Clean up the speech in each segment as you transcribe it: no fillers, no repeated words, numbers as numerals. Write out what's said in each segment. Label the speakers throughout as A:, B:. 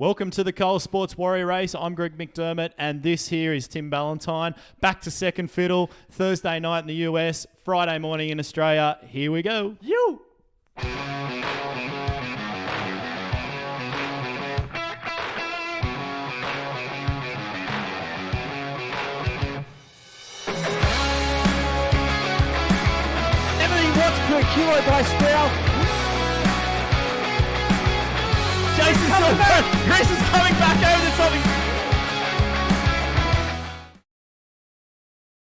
A: Welcome to the Koa Sports Warrior Race. I'm Greg McDermott, and this here is Tim Ballantyne. Back to second fiddle, Thursday night in the US, Friday morning in Australia. Here we go.
B: You! Per kilo by Sproul.
A: Jason's coming back. Chris is coming back over the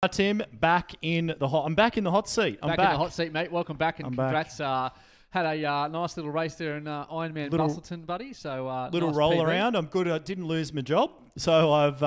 A: top. Tim, back in the hot. I'm back in the hot seat.
B: I'm back in the hot seat, mate. Welcome back, and congrats. Had a nice little race there in Ironman Bustleton, buddy. So
A: little
B: nice
A: roll
B: PB.
A: around. I'm good. I didn't lose my job, so I've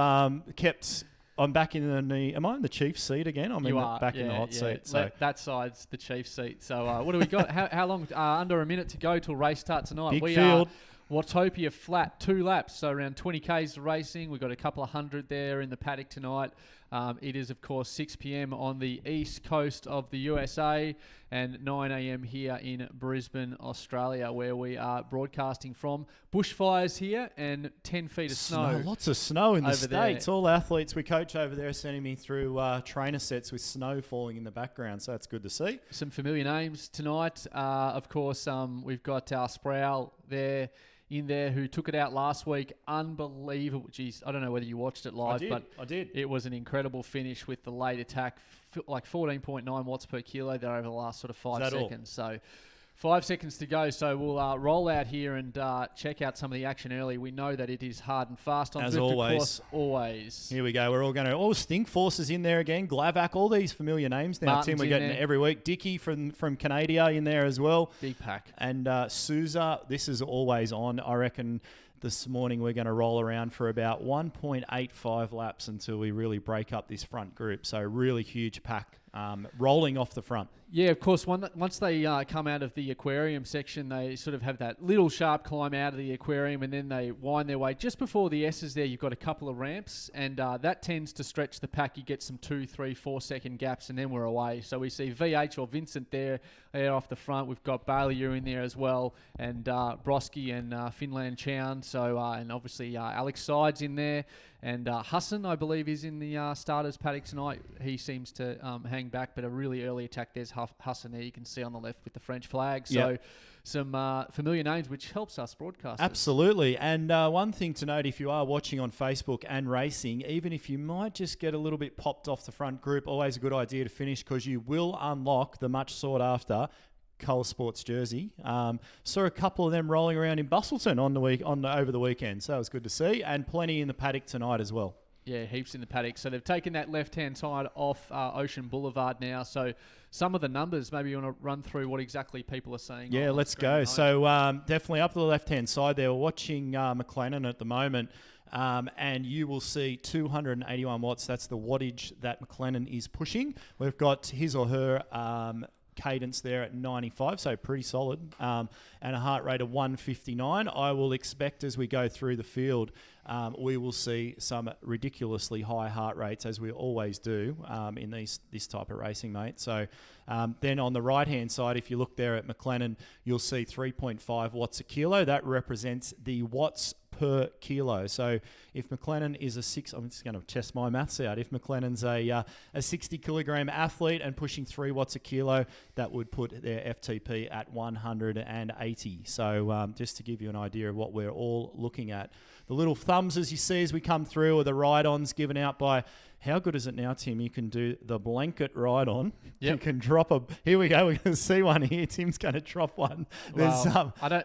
A: kept. I'm back in the. Am I in the chief seat again? I'm back in the hot seat. So
B: that side's the chief seat. So what do we got? how long? Under a minute to go till race start tonight.
A: Big field.
B: Watopia Flat, 2 laps, so around 20 Ks of racing. We've got a couple of hundred there in the paddock tonight. It is, of course, 6 p.m. on the east coast of the USA and 9 a.m. here in Brisbane, Australia, where we are broadcasting from. Bushfires here and 10 feet of snow.
A: Lots of snow in the States.
B: There.
A: All athletes we coach over there are sending me through trainer sets with snow falling in the background, so that's good to see.
B: Some familiar names tonight. Of course, we've got Sproul there. In there, who took it out last week. Unbelievable. Geez, I don't know whether you watched it live, but
A: I did.
B: It was an incredible finish with the late attack, like 14.9 watts per kilo there over the last sort of 5 seconds. So 5 seconds to go. So we'll roll out here and check out some of the action early. We know that it is hard and fast on
A: As
B: Zwift,
A: always.
B: of course, always.
A: Here we go. We're all going to... Oh, Stink Force is in there again. Glavac, all these familiar names now.
B: Martin's
A: Tim, we're getting
B: there
A: every week. Dicky from Canada in there as well.
B: Big pack.
A: And Souza, this is always on. I reckon this morning we're going to roll around for about 1.85 laps until we really break up this front group. So really huge pack rolling off the front.
B: Yeah, of course, once they come out of the aquarium section, they sort of have that little sharp climb out of the aquarium, and then they wind their way. Just before the S's there, you've got a couple of ramps, and that tends to stretch the pack. You get some 2, 3, 4 second gaps, and then we're away. So we see VH or Vincent there off the front. We've got Bailey in there as well, and Broski and Finland Chown. So, and obviously Alex Sides in there. And Hassan, I believe, is in the starters paddock tonight. He seems to hang back, but a really early attack. There's Hassan there, you can see on the left with the French flag. So some familiar names, which helps us broadcasters.
A: Absolutely. And one thing to note, if you are watching on Facebook and racing, even if you might just get a little bit popped off the front group, always a good idea to finish, because you will unlock the much sought after Koa Sports jersey. Saw a couple of them rolling around in Bustleton over the weekend, so that was good to see, and plenty in the paddock tonight as well.
B: Yeah, heaps in the paddock. So they've taken that left-hand side off Ocean Boulevard now. So some of the numbers, maybe you want to run through what exactly people are saying.
A: Yeah, let's go. So definitely up to the left-hand side there, we're watching McLennan at the moment. And you will see 281 watts. That's the wattage that McLennan is pushing. We've got his or her cadence there at 95, so pretty solid, and a heart rate of 159. I will expect as we go through the field, we will see some ridiculously high heart rates, as we always do in this type of racing, mate. So then on the right-hand side, if you look there at McLennan, you'll see 3.5 watts a kilo. That represents the watts per kilo. So if McLennan is I'm just going to test my maths out. If McLennan's a 60 kilogram athlete and pushing 3 watts a kilo, that would put their FTP at 180. So just to give you an idea of what we're all looking at. The little thumbs as you see as we come through are the ride-ons given out by... How good is it now, Tim? You can do the blanket ride-on.
B: Yep.
A: You can drop a... Here we go. We're going to see one here. Tim's going to drop one. There's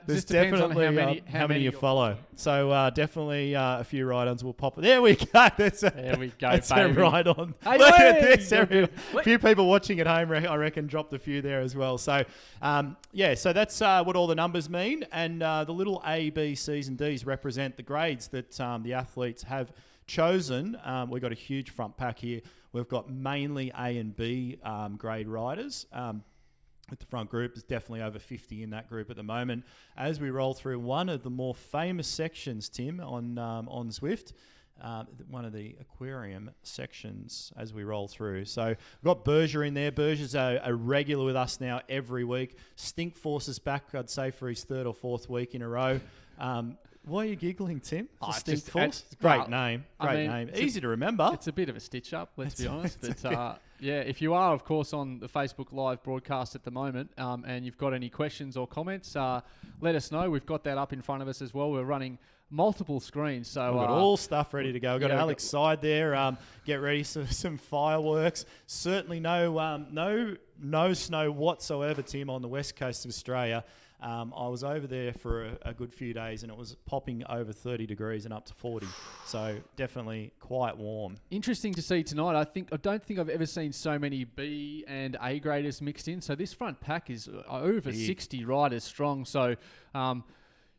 B: there's definitely
A: how many you follow. So definitely a few ride-ons will pop. There we go.
B: There we go,
A: that's
B: baby.
A: a ride-on.
B: Hey,
A: Look at this. A few people watching at home, I reckon, dropped a few there as well. So, so that's what all the numbers mean. And the little A, B, C's and D's represent the grades that the athletes have chosen. We've got a huge front pack here. We've got mainly A and B grade riders. With the front group, there's definitely over 50 in that group at the moment. As we roll through one of the more famous sections, Tim, on Zwift, one of the aquarium sections as we roll through. So we've got Berger in there. Berger's a regular with us now every week. Stink Force is back, I'd say, for his 3rd or 4th week in a row. Why are you giggling, Tim?
B: It's
A: Distinct
B: just-
A: Force?
B: it's-
A: Great
B: well,
A: name.
B: I
A: Great
B: mean,
A: name.
B: it's
A: Easy to remember.
B: It's a bit of a stitch up, let's be honest.
A: it's
B: But yeah, if you are, of course, on the Facebook Live broadcast at the moment, and you've got any questions or comments, let us know. We've got that up in front of us as well. We're running multiple screens, so
A: We've got all stuff ready to go. We've got
B: yeah,
A: Alex side there. Get ready for some fireworks. Certainly no snow whatsoever, Tim, on the west coast of Australia. I was over there for a good few days, and it was popping over 30 degrees and up to 40. So definitely quite warm.
B: Interesting to see tonight. I don't think I've ever seen so many B and A graders mixed in. So this front pack is over
A: Big.
B: 60 riders strong. So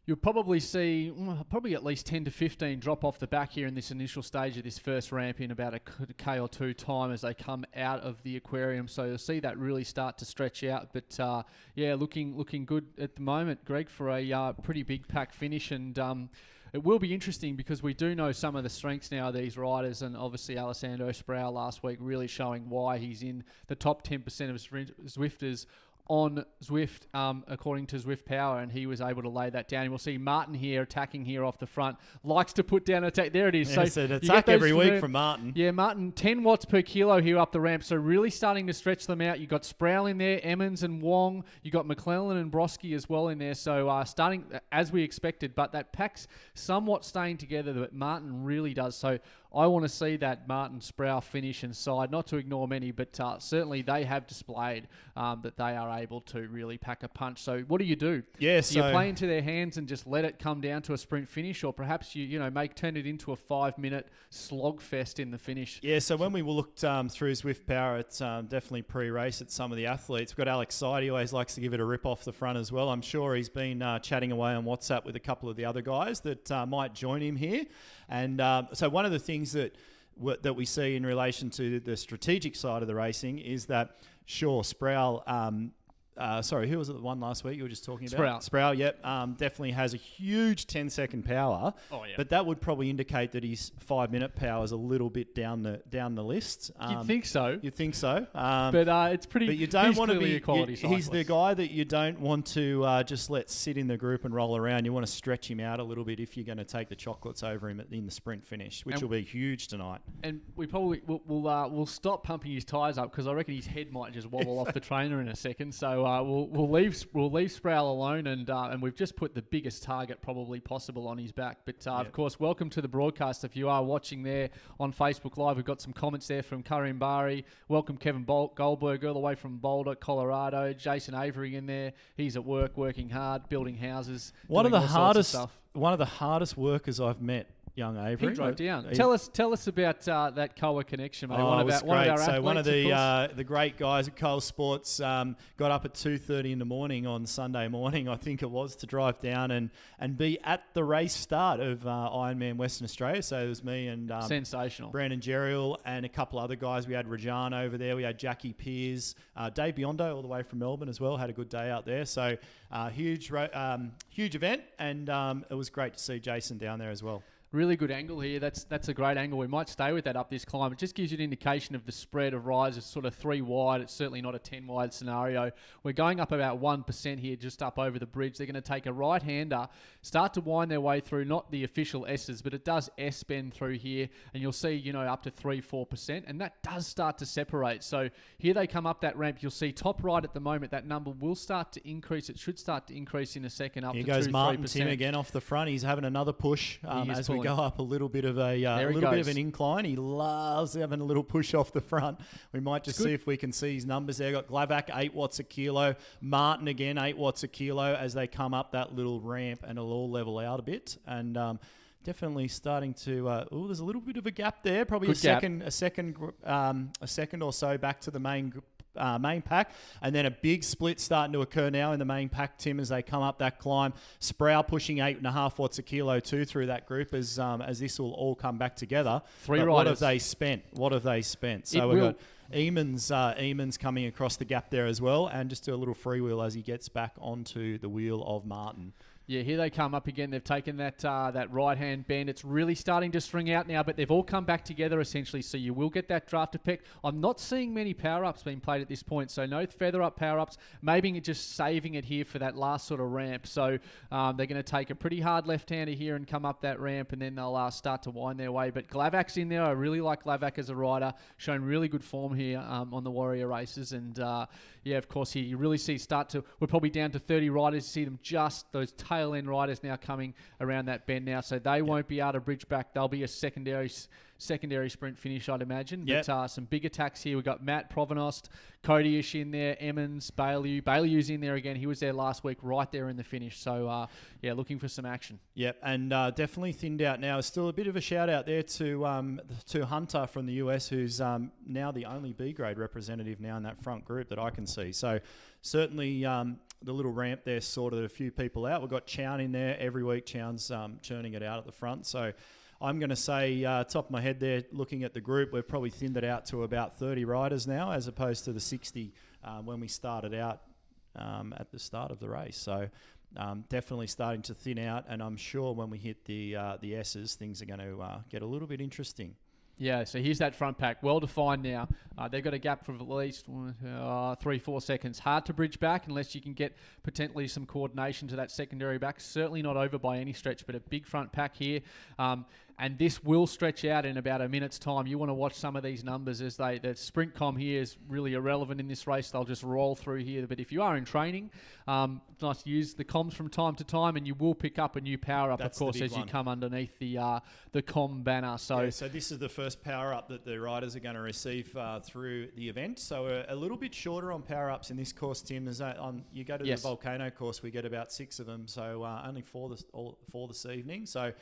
B: you'll probably see probably at least 10 to 15 drop off the back here in this initial stage of this first ramp in about a K or two time as they come out of the aquarium. So you'll see that really start to stretch out. But yeah, looking good at the moment, Greg, for a pretty big pack finish. And it will be interesting because we do know some of the strengths now of these riders, and obviously Alessandro Sproul last week really showing why he's in the top 10% of Zwifters on Zwift, according to Zwift Power, and he was able to lay that down. And we'll see Martin here attacking here off the front. Likes to put down an attack. There it is.
A: Yeah, so an attack every week from Martin.
B: Yeah, Martin, 10 watts per kilo here up the ramp, so really starting to stretch them out. You've got Sproul in there, Emmons and Wong. You've got McClellan and Broski as well in there, so starting as we expected, but that pack's somewhat staying together, but Martin really does. So I want to see that Martin Sproul finish inside, not to ignore many, but certainly they have displayed that they are able to really pack a punch. So what do you do?
A: Yeah,
B: Do you play into their hands and just let it come down to a sprint finish, or perhaps you turn it into a 5-minute slog fest in the finish?
A: Yeah, so when we looked through Zwift Power, it's definitely pre-race at some of the athletes. We've got Alex Side, he always likes to give it a rip off the front as well. I'm sure he's been chatting away on WhatsApp with a couple of the other guys that might join him here. And so one of the things that we see in relation to the strategic side of the racing is that, sure, Sproul... sorry, who was it the one last week you were just talking about? Sproul, yep. Definitely has a huge 10-second power.
B: Oh, yeah.
A: But that would probably indicate that his 5-minute power is a little bit down the list.
B: You'd think so.
A: You'd think so.
B: But it's pretty...
A: But you don't want to be...
B: a quality
A: he's the
B: cyclist.
A: guy that you don't want to just let sit in the group and roll around. You want to stretch him out a little bit if you're going to take the chocolates over him in the sprint finish, which will be huge tonight.
B: And we probably... We'll stop pumping his tyres up because I reckon his head might just wobble off the trainer in a second. So we'll leave Sproul alone, and we've just put the biggest target probably possible on his back. But of course, welcome to the broadcast. If you are watching there on Facebook Live, we've got some comments there from Karim Bari. Welcome Kevin Goldberg all the way from Boulder, Colorado. Jason Avery in there. He's at work, working hard, building houses.
A: One of the
B: hardest
A: workers I've met. Young Avery.
B: He drove down. Tell us about that Koa connection, mate.
A: One of our athletes, so one of
B: the
A: the great guys at Koa Sports got up at 2:30 in the morning on Sunday morning, I think it was, to drive down and be at the race start of Ironman Western Australia. So it was me and
B: sensational
A: Brandon Geriel and a couple other guys. We had Rajan over there. We had Jackie Peers, Dave Biondo all the way from Melbourne as well. Had a good day out there. So huge event, and it was great to see Jason down there as well.
B: Really good angle here. That's a great angle. We might stay with that up this climb. It just gives you an indication of the spread of rise. It's sort of 3 wide. It's certainly not a 10 wide scenario. We're going up about 1% here, just up over the bridge. They're going to take a right-hander, start to wind their way through, not the official S's, but it does S-bend through here, and you'll see, up to 3-4%, and that does start to separate. So here they come up that ramp. You'll see top right at the moment, that number will start to increase. It should start to increase in a second up
A: here
B: to 2-3%.
A: Here goes Martin Tim again off the front. He's having another push as we go up a little bit of an incline. He loves having a little push off the front. We might just see if we can see his numbers there. Got Glavac 8 watts a kilo. Martin again 8 watts a kilo as they come up that little ramp, and it'll all level out a bit. And definitely starting to. There's a little bit of a gap there. Probably a second or so back to the main pack, and then a big split starting to occur now in the main pack, Tim, as they come up that climb. Sproul pushing 8.5 watts a kilo too through that group as this will all come back together. What have they spent? So we've got Eamons coming across the gap there as well, and just do a little freewheel as he gets back onto the wheel of Martin.
B: Yeah, here they come up again. They've taken that right-hand bend. It's really starting to string out now, but they've all come back together essentially, so you will get that draft effect. I'm not seeing many power-ups being played at this point, so no feather-up power-ups. Maybe just saving it here for that last sort of ramp. So they're going to take a pretty hard left-hander here and come up that ramp, and then they'll start to wind their way. But Glavak's in there. I really like Glavak as a rider, showing really good form here on the Warrior races. And yeah, of course, here you really see we're probably down to 30 riders. You see them just, those tail end riders now coming around that bend now, so they won't be able to bridge back. They'll be a secondary sprint finish, I'd imagine.
A: Yep.
B: But some big attacks here. We've got Matt Provenost, Cody-ish in there, Emmons, Bailey's in there again. He was there last week, right there in the finish. So yeah, looking for some action.
A: Yep, and definitely thinned out now. Still a bit of a shout out there to Hunter from the US, who's now the only B grade representative now in that front group that I can see. So certainly the little ramp there sorted a few people out. We've got Chown in there every week. Chown's churning it out at the front. So I'm going to say, top of my head there, looking at the group, we've probably thinned it out to about 30 riders now, as opposed to the 60 when we started out at the start of the race. So definitely starting to thin out, and I'm sure when we hit the S's, things are going to get a little bit interesting.
B: Yeah, so here's that front pack, well defined now. They've got a gap of at least 3-4 seconds. Hard to bridge back unless you can get potentially some coordination to that secondary back. Certainly not over by any stretch, but a big front pack here. And this will stretch out in about a minute's time. You want to watch some of these numbers as the sprint com here is really irrelevant in this race. They'll just roll through here. But if you are in training, it's nice to use the comms from time to time, and you will pick up a new power up, of course, as you come underneath the com banner. So
A: this is the first power up that the riders are going to receive through the event. So a little bit shorter on power ups in this course, Tim. You go to the Volcano course, we get about 6 of them. So only 4 this evening. So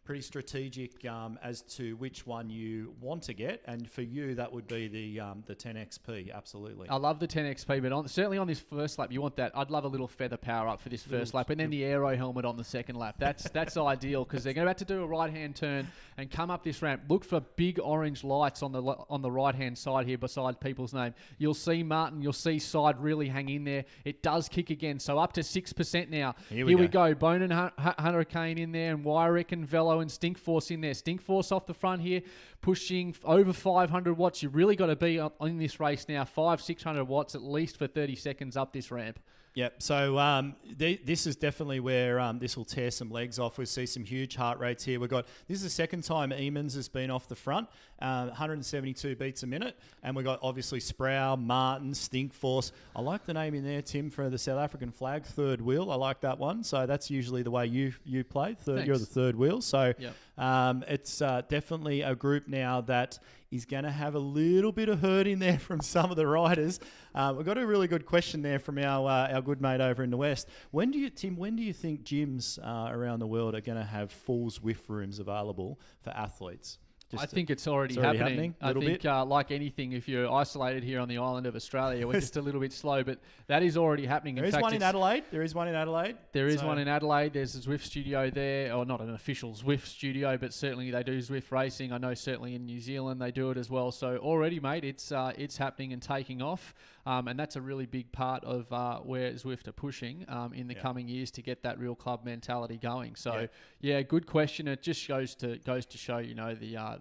A: pretty strategic as to which one you want to get, and for you that would be the 10 XP. Absolutely,
B: I love the 10 XP, but certainly on this first lap you want that. I'd love a little feather power up for this first lap, and then the aero helmet on the second lap. That's ideal, because they're going to have to do a right hand turn and come up this ramp. Look for big orange lights on the right hand side here beside people's name. You'll see Martin, you'll see Side really hang in there. It does kick again, so up to 6% now. Here we go. Bone and Hurricane in there, and Wyrick and Velo and Stinkforce in there. Stinkforce off the front here, pushing over 500 watts. You really got to be in this race now, 500-600 watts at least for 30 seconds up this ramp.
A: Yep. So this is definitely where this will tear some legs off. We'll see some huge heart rates here. This is the second time Eamons has been off the front, 172 beats a minute, and we've got obviously Sproul, Martin, Stinkforce. I like the name in there, Tim, for the South African flag, third wheel. I like that one. So that's usually the way you play. You're the third wheel. So it's definitely a group now that is going to have a little bit of hurt in there from some of the riders. We've got a really good question there from our good mate over in the West. When do you think gyms around the world are going to have full Zwift rooms available for athletes?
B: I think it's already happening. I think, like anything, if you're isolated here on the island of Australia, we're just a little bit slow, but that is already happening.
A: There is one in Adelaide. There is one in Adelaide.
B: There's a Zwift studio there, or not an official Zwift studio, but certainly they do Zwift racing. I know certainly in New Zealand they do it as well. So already, mate, it's happening and taking off. And that's a really big part of where Zwift are pushing in the coming years to get that real club mentality going. So, good question. It just goes to show,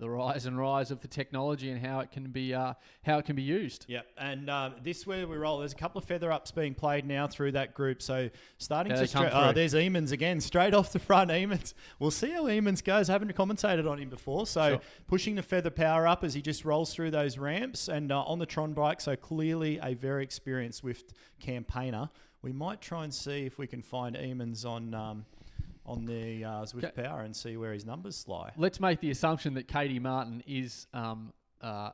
B: the rise and rise of the technology and how it can be used.
A: Yeah, and this where we roll. There's a couple of feather ups being played now through that group. So starting to there's Eamons again, straight off the front. Eamons. We'll see how Eamons goes. I haven't commentated on him before, so pushing the feather power up as he just rolls through those ramps and on the Tron bike. So clearly a very experienced Zwift campaigner. We might try and see if we can find Eamons on the Zwift power and see where his numbers lie.
B: Let's make the assumption that Katie Martin is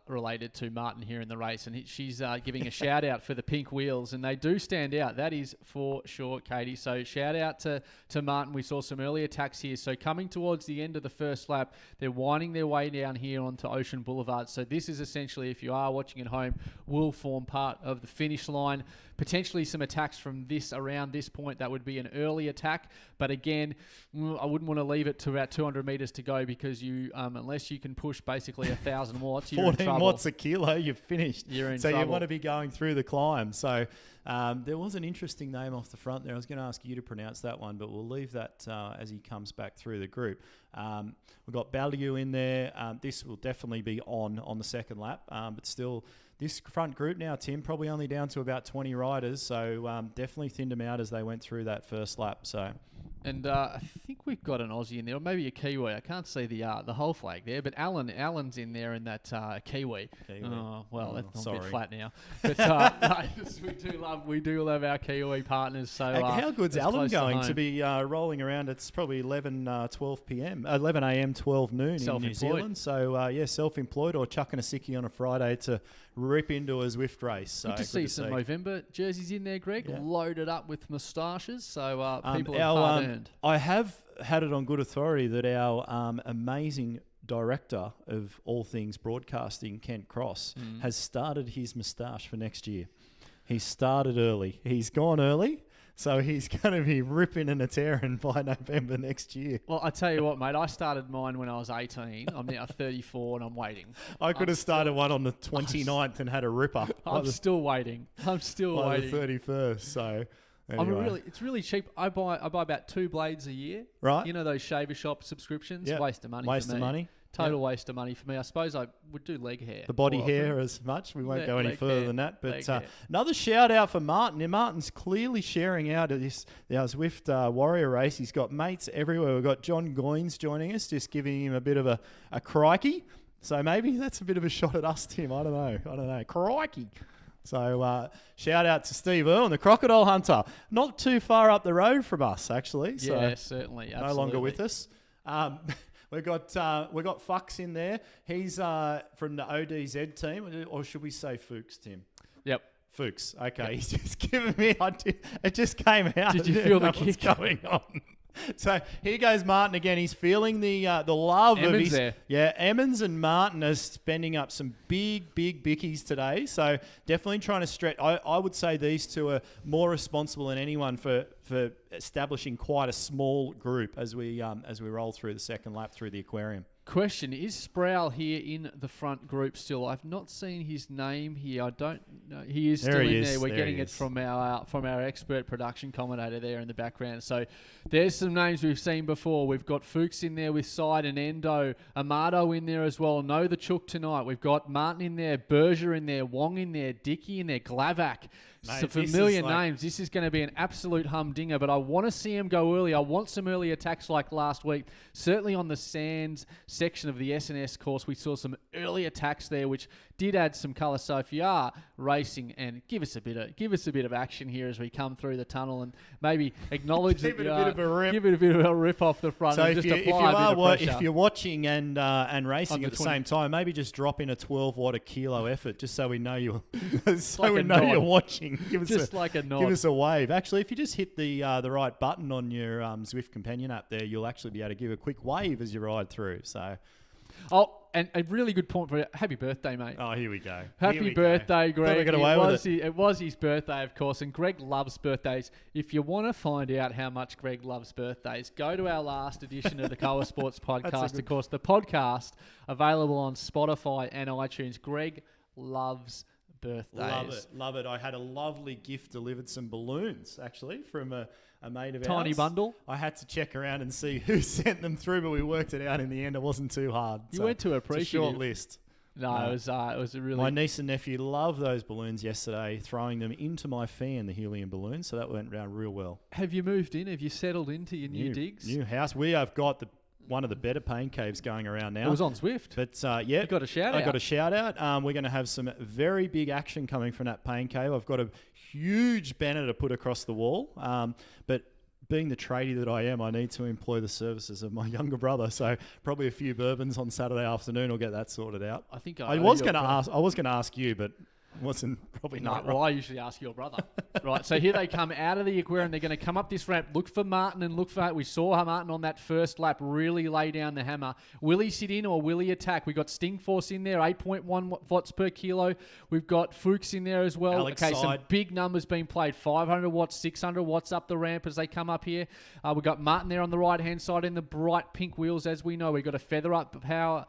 B: related to Martin here in the race, and she's giving a shout out for the pink wheels, and they do stand out. That is for sure, Katie. So shout out to Martin. We saw some early attacks here. So coming towards the end of the first lap, they're winding their way down here onto Ocean Boulevard. So this is essentially, if you are watching at home, will form part of the finish line. Potentially some attacks from around this point. That would be an early attack. But again, I wouldn't want to leave it to about 200 meters to go, because you, unless you can push basically 1,000 watts, you're
A: 14
B: in trouble.
A: watts a kilo, you've finished.
B: You're in
A: trouble.
B: So
A: you want to be going through the climb. So There was an interesting name off the front there. I was going to ask you to pronounce that one, but we'll leave that as he comes back through the group. We've got Ballieu in there. This will definitely be on the second lap, but still, this front group now, Tim, probably only down to about 20 riders, so definitely thinned them out as they went through that first lap. So.
B: And I think we've got an Aussie in there, or maybe a Kiwi. I can't see the whole flag there, but Alan's in there in that Kiwi. Oh, well, that's a bit flat now. But no, we do love our Kiwi partners. So
A: how good's Alan going to be rolling around? It's probably 11 a.m., 12 noon in New Zealand. So self-employed or chucking a sickie on a Friday to rip into a Zwift race. So
B: good to see some Movember jerseys in there, Greg, loaded up with moustaches. So people are hard earned.
A: I have had it on good authority that our amazing director of all things broadcasting, Kent Cross, has started his moustache for next year. He started early. He's gone early. So he's going to be ripping and a tearing by November next year.
B: Well, I tell you what, mate, I started mine when I was 18. I'm now 34 and I'm waiting.
A: I could have started one on the 29th and had a ripper.
B: I'm still waiting. By the
A: 31st, so... Anyway.
B: It's really cheap. I buy about 2 blades a year.
A: Right.
B: You know those shaver shop subscriptions?
A: Yep.
B: Waste of money
A: Waste
B: for me.
A: of money.
B: Total waste of money for me. I suppose I would do leg hair.
A: The body hair as much. We won't go any further than that. But another shout out for Martin. And Martin's clearly sharing out of this Zwift Warrior race. He's got mates everywhere. We've got John Goins joining us, just giving him a bit of a crikey. So maybe that's a bit of a shot at us, Tim. I don't know. Crikey. So shout out to Steve Earl, the crocodile hunter. Not too far up the road from us, actually. So
B: yeah, certainly. Absolutely.
A: No longer with us. We've got Fucks in there. He's from the ODZ team, or should we say Fuchs, Tim?
B: Yep.
A: Fuchs. Okay, he's just giving me. It just came out.
B: Did you feel the kick
A: going on? So here goes Martin again. He's feeling the love
B: Emmons
A: of his
B: there.
A: Yeah. Emmons and Martin are spending up some big bickies today. So definitely trying to stretch. I would say these two are more responsible than anyone for establishing quite a small group as we roll through the second lap through the aquarium.
B: Question, is Sproul here in the front group still? I've not seen his name here. I don't know. He is still in there. We're getting it from our expert production commentator there in the background. So there's some names we've seen before. We've got Fuchs in there with Side and Endo. Amato in there as well. Know the Chook tonight. We've got Martin in there, Berger in there, Wong in there, Dickey in there, Glavac. Mate, some familiar names. This is going to be an absolute humdinger, but I want to see him go early. I want some early attacks like last week. Certainly on the sands section of the S&S course, we saw some early attacks there, which did add some colour. So if you are racing, and give us a bit of action here as we come through the tunnel, and maybe acknowledge
A: give it a bit of a rip
B: off the front.
A: So
B: and
A: if you're watching and racing at the same time, maybe just drop in a 12 watt a kilo effort, just so we know you're you're watching. Give us a wave. Actually, if you just hit the right button on your Zwift companion app there, you'll actually be able to give a quick wave as you ride through. So,
B: and a really good point for happy birthday, mate.
A: Oh, here we go.
B: Happy birthday, Greg.
A: It
B: was his birthday, of course, and Greg loves birthdays. If you want to find out how much Greg loves birthdays, go to our last edition of the Koa Sports podcast. Of course, the podcast available on Spotify and iTunes. Greg loves birthdays.
A: Love it. I had a lovely gift delivered, some balloons, actually, from a mate of ours.
B: Tiny bundle.
A: I had to check around and see who sent them through, but we worked it out in the end. It wasn't too hard.
B: You weren't too appreciative.
A: It's a short list.
B: No, it was a really...
A: My niece and nephew loved those balloons yesterday, throwing them into my fan, the helium balloon, so that went round real well.
B: Have you moved in? Have you settled into your new digs?
A: New house. We have got one of the better pain caves going around now.
B: It was on Zwift.
A: But you
B: got a shout out.
A: I got a shout out. We're going to have some very big action coming from that pain cave. I've got a huge banner to put across the wall. But being the tradie that I am, I need to employ the services of my younger brother. So probably a few bourbons on Saturday afternoon will get that sorted out.
B: I think
A: I was going to ask you, but wasn't probably not.
B: Well, I usually ask your brother. Right, so here they come out of the aquarium. They're going to come up this ramp. Look for Martin and look for... We saw Martin on that first lap really lay down the hammer. Will he sit in or will he attack? We've got Sting Force in there, 8.1 watts per kilo. We've got Fuchs in there as well.
A: Alex
B: Some
A: Side.
B: big numbers being played. 500 watts, 600 watts up the ramp as they come up here. We've got Martin there on the right-hand side in the bright pink wheels, as we know. We've got a feather up power...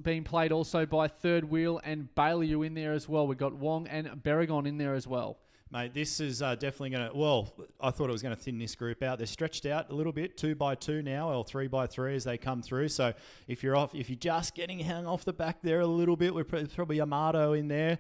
B: being played also by Third Wheel and Ballieu in there as well. We've got Wong and Berrigon in there as well.
A: Mate, this is definitely going to... Well, I thought it was going to thin this group out. They're stretched out a little bit, 2 by 2 now, or 3 by 3 as they come through. So if you're just getting hung off the back there a little bit, we're probably Amato in there.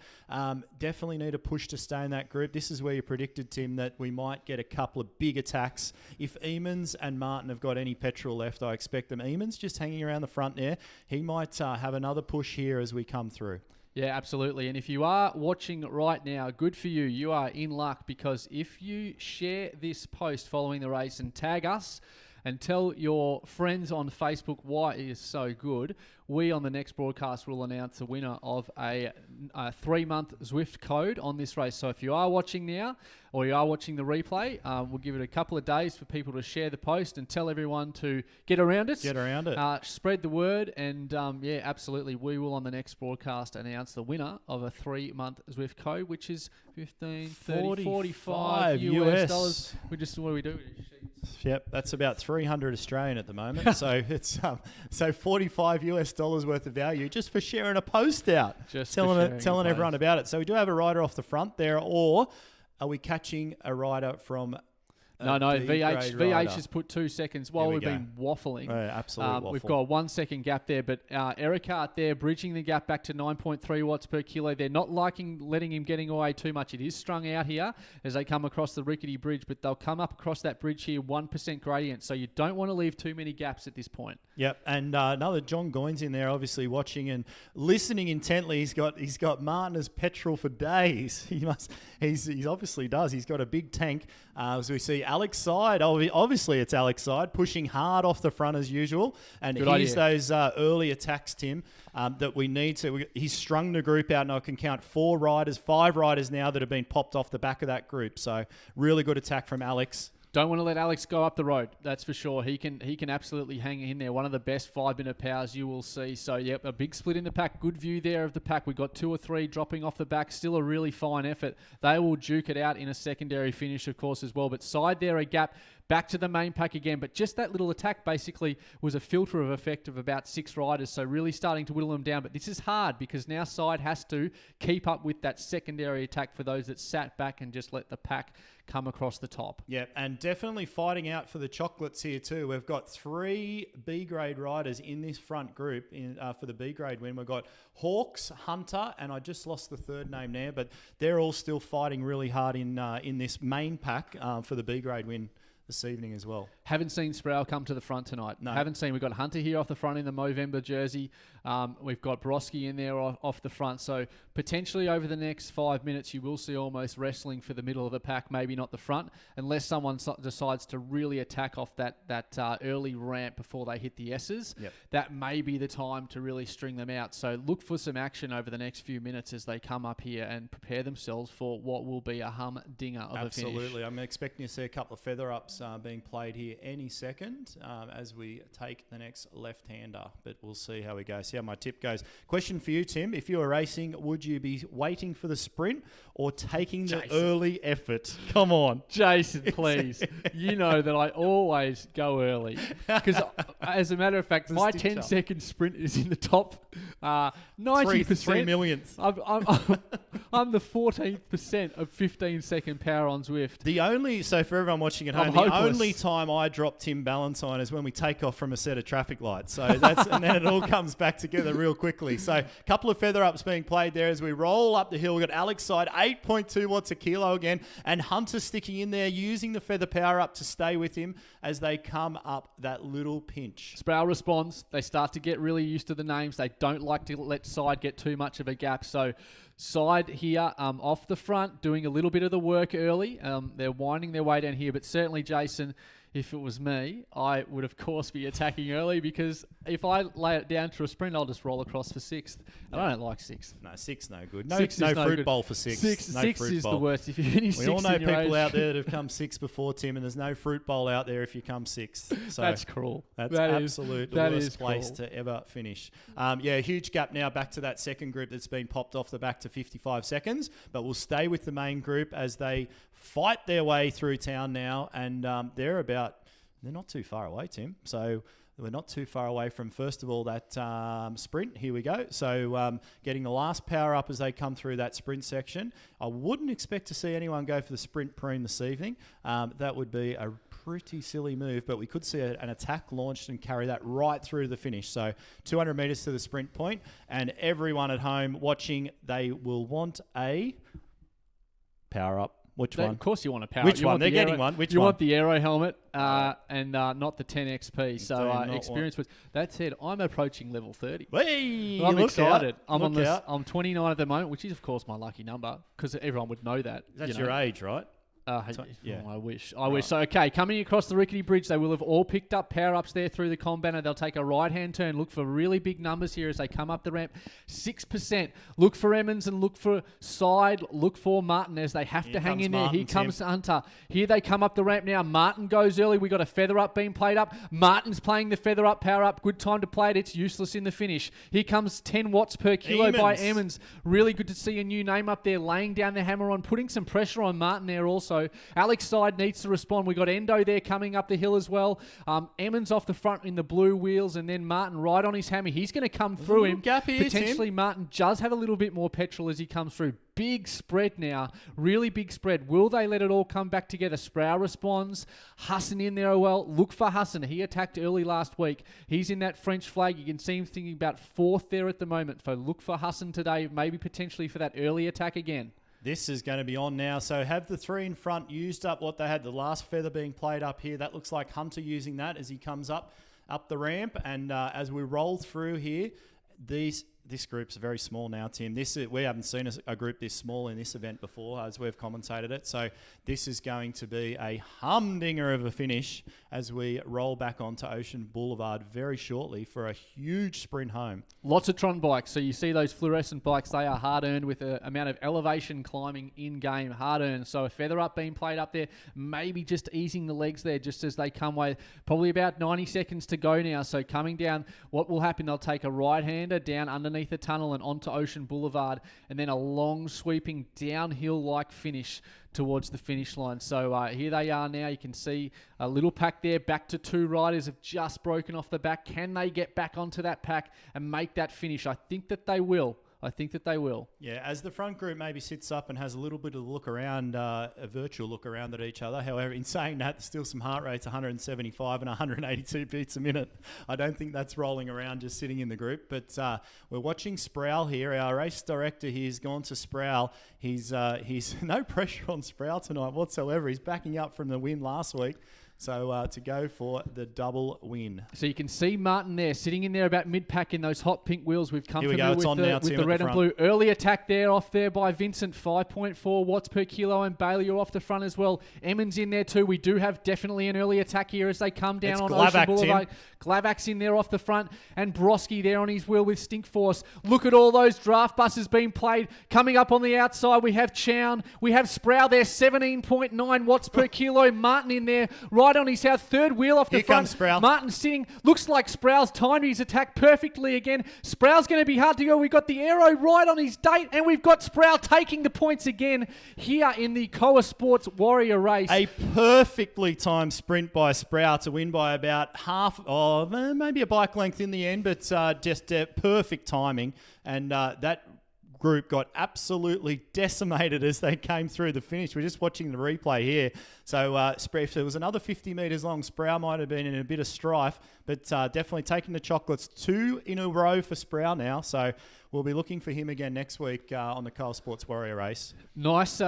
A: Definitely need a push to stay in that group. This is where you predicted, Tim, that we might get a couple of big attacks. If Eamons and Martin have got any petrol left, I expect them. Eamons just hanging around the front there. He might have another push here as we come through.
B: Yeah, absolutely. And if you are watching right now, good for you. You are in luck, because if you share this post following the race and tag us and tell your friends on Facebook why it is so good, we on the next broadcast will announce the winner of a 3-month Zwift code on this race. So if you are watching now or you are watching the replay, we'll give it a couple of days for people to share the post and tell everyone to get around it.
A: Get around it.
B: Spread the word. And yeah, absolutely. We will on the next broadcast announce the winner of a 3-month Zwift code, which is 15, 30, 45 US dollars. What do we do?
A: Yep, that's about 300 Australian at the moment. So it's so 45 US dollars worth of value just for sharing a post out,
B: just
A: telling everyone about it. So we do have a rider off the front there, or are we catching a rider from?
B: No, VH has put 2 seconds while we've been waffling.
A: Absolutely waffle.
B: We've got a 1 second gap there, but Ericart there bridging the gap back to 9.3 watts per kilo. They're not letting him getting away too much. It is strung out here as they come across the rickety bridge, but they'll come up across that bridge here 1% gradient, so you don't want to leave too many gaps at this point.
A: Yep, and another John Goins in there, obviously watching and listening intently. He's got Martin as petrol for days. He obviously does. He's got a big tank. As we see Alex Side, obviously it's Alex Side pushing hard off the front as usual. And here's those early attacks, Tim, that we need to. He's strung the group out, and I can count 5 riders now that have been popped off the back of that group. So really good attack from Alex.
B: Don't want to let Alex go up the road, that's for sure. He can absolutely hang in there. One of the best 5-minute powers you will see. So, yep, a big split in the pack. Good view there of the pack. We've got 2 or 3 dropping off the back. Still a really fine effort. They will duke it out in a secondary finish, of course, as well. But side there, a gap. Back to the main pack again, but just that little attack basically was a filter of effect of about 6 riders, so really starting to whittle them down. But this is hard because now side has to keep up with that secondary attack for those that sat back and just let the pack come across the top.
A: Yeah, and definitely fighting out for the chocolates here too. We've got 3 B-grade riders in this front group for the B-grade win. We've got Hawks, Hunter, and I just lost the third name there, but they're all still fighting really hard in this main pack for the B-grade win this evening as well.
B: Haven't seen Sproul come to the front tonight.
A: No.
B: Haven't seen. We've got Hunter here off the front in the Movember jersey. We've got Broski in there off the front. So potentially over the next 5 minutes, you will see almost wrestling for the middle of the pack, maybe not the front, unless someone decides to really attack off that early ramp before they hit the S's.
A: Yep.
B: That may be the time to really string them out. So look for some action over the next few minutes as they come up here and prepare themselves for what will be a humdinger of a finish.
A: Absolutely. I'm expecting to see a couple of feather-ups being played here any second as we take the next left-hander, but we'll see how we go, see how my tip goes. Question for you, Tim. If you were racing, would you be waiting for the sprint or taking the early effort? Come on.
B: Jason, please. You know that I always go early. Because as a matter of fact, my 10-second sprint is in the top 90%.
A: 3 millionth.
B: I'm the 14th% of 15-second power on Zwift.
A: So for everyone watching at home, the only time I drop Tim Ballantyne is when we take off from a set of traffic lights. So and then it all comes back together real quickly. So a couple of feather ups being played there as we roll up the hill. We've got Alex Side, 8.2 watts a kilo again, and Hunter sticking in there, using the feather power up to stay with him as they come up that little pinch.
B: Sproul responds. They start to get really used to the names. They don't like to let Side get too much of a gap. So Side here off the front, doing a little bit of the work early. They're winding their way down here, but certainly, Jason, if it was me, I would, of course, be attacking early, because if I lay it down to a sprint, I'll just roll across for 6th. And I don't like 6th.
A: No, 6th no good. No fruit bowl for 6th.
B: 6 is the worst. If you finish 6th,
A: we all know people out there that have come 6th before, Tim, and there's no fruit bowl out there if you come 6th. So
B: that's cruel.
A: That's absolutely the worst place to ever finish. Huge gap now back to that second group that's been popped off the back to 55 seconds, but we'll stay with the main group as they fight their way through town now, and they're not too far away, Tim. So we're not too far away from, first of all, that sprint. Here we go. So getting the last power up as they come through that sprint section. I wouldn't expect to see anyone go for the sprint preen this evening. That would be a pretty silly move, but we could see an attack launched and carry that right through to the finish. So 200 metres to the sprint point, and everyone at home watching, they will want a power up. Which one?
B: Of course you want a power.
A: Which one? They're getting one. Which one?
B: You want the aero helmet and not the 10 XP. So experience was. That said, I'm approaching level 30.
A: Hey,
B: I'm excited.
A: Out.
B: I'm 29 at the moment, which is of course my lucky number because everyone would know that.
A: That's your age, right?
B: Yeah. I wish. So, okay, coming across the rickety bridge, they will have all picked up power-ups there through the comm banner. They'll take a right-hand turn. Look for really big numbers here as they come up the ramp. 6%. Look for Emmons and look for Side. Look for Martin as they have to hang in there. Here comes Hunter. Here they come up the ramp now. Martin goes early. We got a feather up being played up. Martin's playing the feather up, power up. Good time to play it. It's useless in the finish. Here comes 10 watts per kilo by Emmons. Really good to see a new name up there, laying down the hammer on, putting some pressure on Martin there also. Alex Side needs to respond. We got Endo there coming up the hill as well. Emmons off the front in the blue wheels, and then Martin right on his hammer. He's going to come through him.
A: Gap here,
B: potentially, Tim. Martin does have a little bit more petrol as he comes through. Big spread now. Really big spread. Will they let it all come back together? Sproul responds. Hassan in there as well. Look for Hassan. He attacked early last week. He's in that French flag. You can see him thinking about fourth there at the moment. So look for Hassan today, maybe potentially for that early attack again.
A: This is going to be on now. So have the three in front used up what they had, the last feather being played up here. That looks like Hunter using that as he comes up the ramp. And as we roll through here, this group's very small now, Tim. We haven't seen a group this small in this event before as we've commentated it. So this is going to be a humdinger of a finish as we roll back onto Ocean Boulevard very shortly for a huge sprint home.
B: Lots of Tron bikes. So you see those fluorescent bikes, they are hard-earned with an amount of elevation climbing in-game, hard-earned. So a feather up being played up there, maybe just easing the legs there just as they come away. Probably about 90 seconds to go now. So coming down, what will happen, they'll take a right-hander down underneath the tunnel and onto Ocean Boulevard, and then a long sweeping downhill-like finish towards the finish line. So here they are now. You can see a little pack there. Back to two riders have just broken off the back. Can they get back onto that pack and make that finish? I think that they will. Yeah, as the front group maybe sits up and has a little bit of a look around, a virtual look around at each other. However, in saying that, there's still some heart rates, 175 and 182 beats a minute. I don't think that's rolling around just sitting in the group. But we're watching Sproul here. Our race director here has gone to Sproul. He's no pressure on Sproul tonight whatsoever. He's backing up from the win last week. So to go for the double win. So you can see Martin there, sitting in there about mid-pack in those hot pink wheels. We've come familiar with the red and blue. Early attack there off there by Vincent, 5.4 watts per kilo, and Bailey are off the front as well. Emmons in there too. We do have definitely an early attack here as they come down on Ocean Boulevard. Glavak's in there off the front, and Broski there on his wheel with Stink Force. Look at all those draft buses being played. Coming up on the outside, we have Chown. We have Sproul there, 17.9 watts per kilo. Martin in there, right on his third wheel off the front. Here
A: comes Sproul.
B: Martin sitting. Looks like Sproul's timed his attack perfectly again. Sproul's going to be hard to go. We've got the aero right on his date, and we've got Sproul taking the points again here in the Koa Sports Warrior race.
A: A perfectly timed sprint by Sproul to win by about half, maybe a bike length in the end, but just perfect timing. And that group got absolutely decimated as they came through the finish. We're just watching the replay here. So if there was another 50 metres long, Sproul might have been in a bit of strife, but definitely taking the chocolates 2 in a row for Sproul now. So we'll be looking for him again next week on the Koa Sports Warrior race.
B: Nice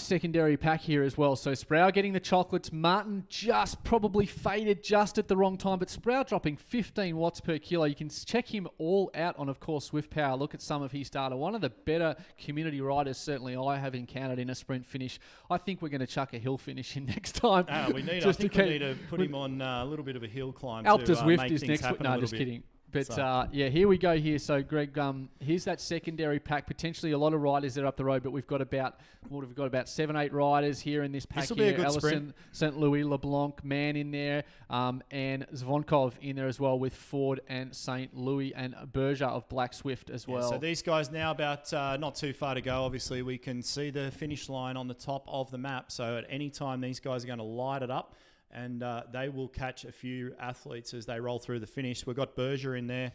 B: secondary pack here as well. So Sproul getting the chocolates. Martin just probably faded just at the wrong time, but Sproul dropping 15 watts per kilo. You can check him all out on, of course, Zwift Power. Look at some of his data. One of the better community riders certainly I have encountered in a sprint finish. I think we're going to chuck a hill finish in next time.
A: We need to put him on a little bit of a hill climb
B: Alp
A: to
B: Zwift
A: make
B: is
A: things
B: next
A: happen
B: week.
A: a
B: No, just
A: bit.
B: kidding. But here we go here. So Greg, here's that secondary pack. Potentially a lot of riders that are up the road, but we've got about 7-8 riders here in this pack.
A: This will be a good
B: Ellison,
A: sprint.
B: St. Louis, LeBlanc, Mann in there, and Zvonkov in there as well with Ford and St. Louis and Berger of Black Swift as well.
A: So these guys now about not too far to go. Obviously, we can see the finish line on the top of the map. So at any time, these guys are going to light it up. and they will catch a few athletes as they roll through the finish. We've got Berger in there.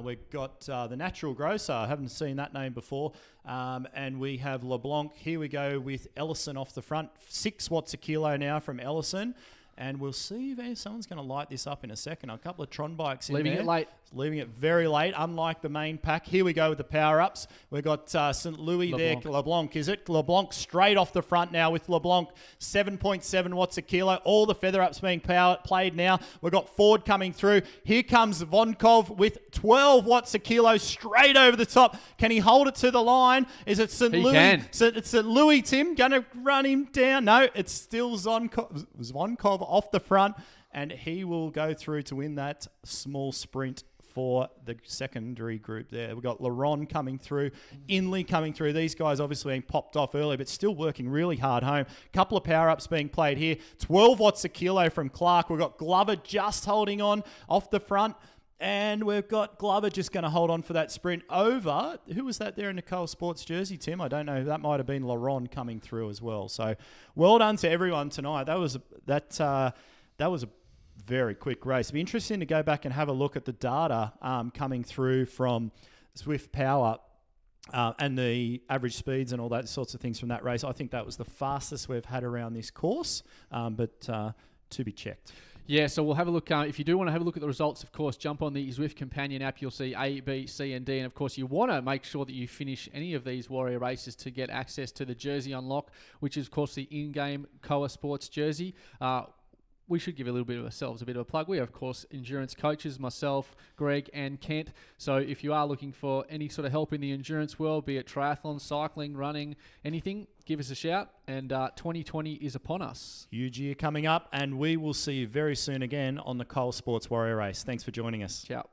A: We've got the Natural Grocer. I haven't seen that name before. And we have LeBlanc. Here we go with Ellison off the front. 6 watts a kilo now from Ellison. And we'll see if someone's going to light this up in a second. A couple of Tron bikes in there.
B: Leaving it late.
A: Leaving it very late, unlike the main pack. Here we go with the power-ups. We've got St. Louis
B: LeBlanc.
A: there. LeBlanc, is it? LeBlanc straight off the front now with LeBlanc. 7.7 watts a kilo. All the feather-ups being played now. We've got Ford coming through. Here comes Vonkov with 12 watts a kilo straight over the top. Can he hold it to the line? Is it St. Louis?
B: Can.
A: It's St. Louis, Tim, going to run him down. No, it's still Vonkov off the front, and he will go through to win that small sprint for the secondary group there. We've got Laron coming through, Inley coming through. These guys obviously being popped off early, but still working really hard home. Couple of power-ups being played here. 12 watts a kilo from Clark. We've got Glover just holding on off the front. And we've got Glover just going to hold on for that sprint over. Who was that there in the Koa Sports jersey, Tim? I don't know. That might have been Laron coming through as well. So well done to everyone tonight. That was a very quick race. It'd be interesting to go back and have a look at the data coming through from Zwift Power and the average speeds and all that sorts of things from that race. I think that was the fastest we've had around this course, but to be checked.
B: Yeah, so we'll have a look. If you do want to have a look at the results, of course, jump on the Zwift Companion app. You'll see A, B, C, and D. And, of course, you want to make sure that you finish any of these Warrior races to get access to the jersey unlock, which is, of course, the in-game Koa Sports jersey. We should give a little bit of ourselves a bit of a plug. We are, of course, endurance coaches, myself, Greg, and Kent. So if you are looking for any sort of help in the endurance world, be it triathlon, cycling, running, anything, give us a shout. And 2020 is upon us.
A: Huge year coming up, and we will see you very soon again on the Koa Sports Warrior Race. Thanks for joining us.
B: Ciao.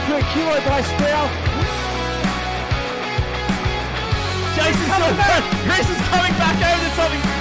C: Per kilo by Sproul.
A: Chris is coming back over the top.